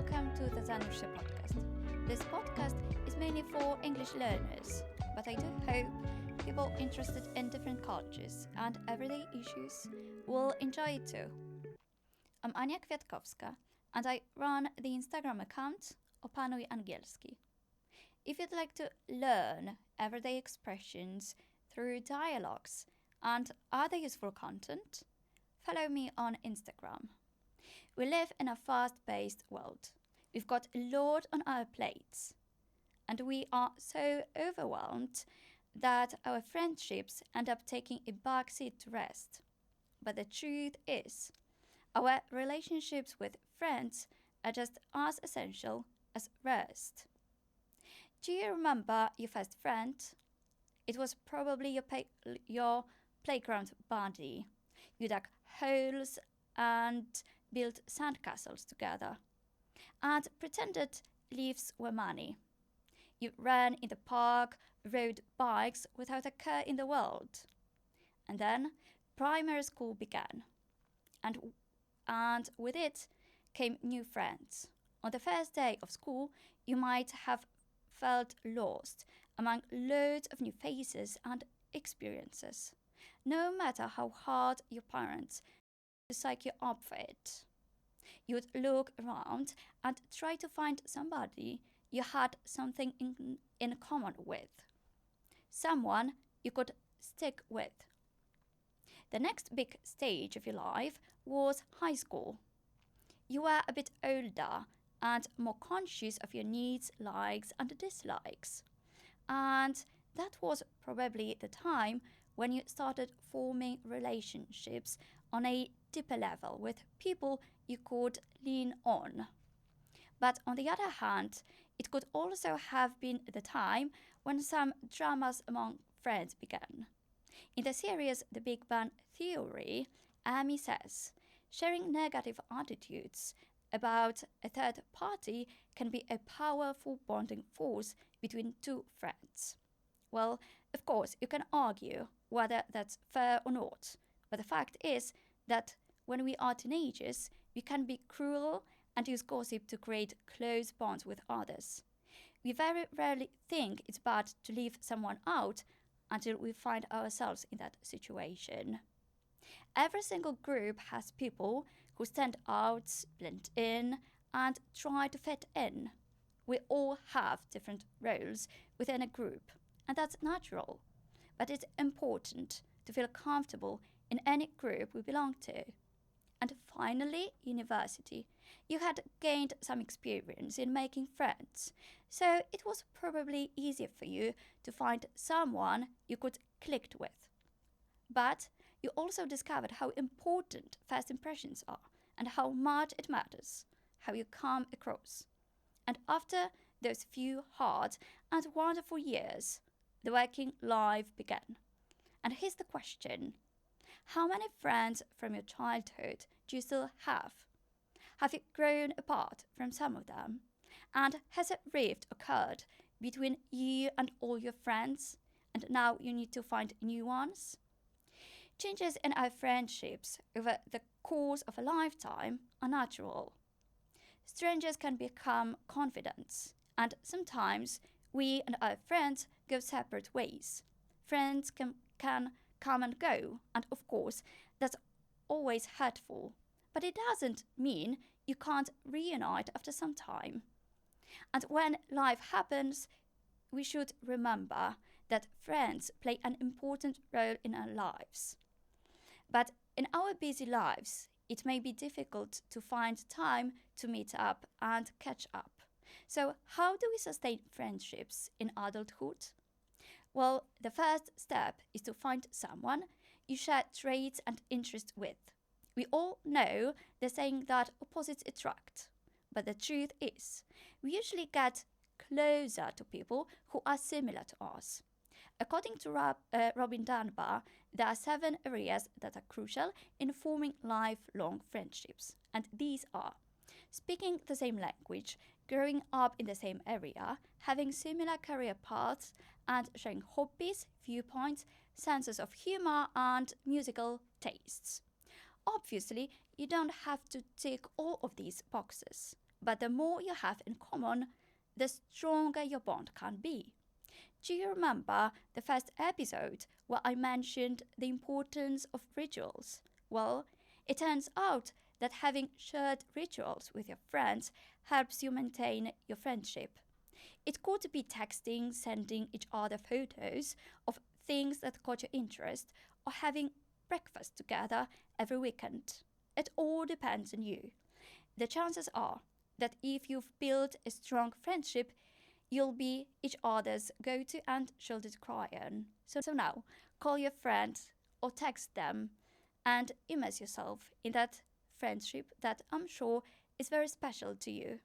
welcome to the Zanurz podcast. This podcast is mainly for English learners, but I do hope people interested in different cultures and everyday issues will enjoy it too. I'm Ania Kwiatkowska and I run the Instagram account Opanuj Angielski. If you'd like to learn everyday expressions through dialogues and other useful content, follow me on Instagram. We live in a fast-paced world. We've got a lot on our plates. And we are so overwhelmed that our friendships end up taking a backseat to rest. But the truth is, our relationships with friends are just as essential as rest. Do you remember your first friend? It was probably your playground buddy. You dug holes and built sandcastles together and pretended leaves were money. You ran in the park, rode bikes without a care in the world. And then primary school began. And with it came new friends. On the first day of school, you might have felt lost among loads of new faces and experiences, no matter how hard your parents to psych you up for it. You would look around and try to find somebody you had something in common with, someone you could stick with. The next big stage of your life was high school. You were a bit older and more conscious of your needs, likes, and dislikes. And that was probably the time when you started forming relationships on a deeper level with people you could lean on. But on the other hand, it could also have been the time when some dramas among friends began. In the series The Big Bang Theory, Amy says, sharing negative attitudes about a third party can be a powerful bonding force between two friends. Well, of course, you can argue whether that's fair or not, but the fact is that when we are teenagers, we can be cruel and use gossip to create close bonds with others. We very rarely think it's bad to leave someone out until we find ourselves in that situation. Every single group has people who stand out, blend in, and try to fit in. We all have different roles within a group, and that's natural. But it's important to feel comfortable in any group we belong to. And finally, university. You had gained some experience in making friends, so it was probably easier for you to find someone you could click with. But you also discovered how important first impressions are and how much it matters how you come across. And after those few hard and wonderful years, the working life began. And here's the question. How many friends from your childhood do you still have? Have you grown apart from some of them? And has a rift occurred between you and all your friends? And now you need to find new ones? Changes in our friendships over the course of a lifetime are natural. Strangers can become confidants, and sometimes we and our friends go separate ways. Friends can come and go, and of course, that's always hurtful. But it doesn't mean you can't reunite after some time. And when life happens, we should remember that friends play an important role in our lives. But in our busy lives, it may be difficult to find time to meet up and catch up. So, how do we sustain friendships in adulthood? Well, the first step is to find someone you share traits and interests with. We all know the saying that opposites attract. But the truth is, we usually get closer to people who are similar to us. According to Robin Dunbar, there are 7 areas that are crucial in forming lifelong friendships. And these are speaking the same language, growing up in the same area, having similar career paths, and sharing hobbies, viewpoints, senses of humor, and musical tastes. Obviously, you don't have to tick all of these boxes, but the more you have in common, the stronger your bond can be. Do you remember the first episode where I mentioned the importance of rituals? Well, it turns out that having shared rituals with your friends helps you maintain your friendship. It could be texting, sending each other photos of things that caught your interest, or having breakfast together every weekend. It all depends on you. The chances are that if you've built a strong friendship, you'll be each other's go-to and shoulder to cry on. So now, call your friends or text them and immerse yourself in that friendship that I'm sure is very special to you.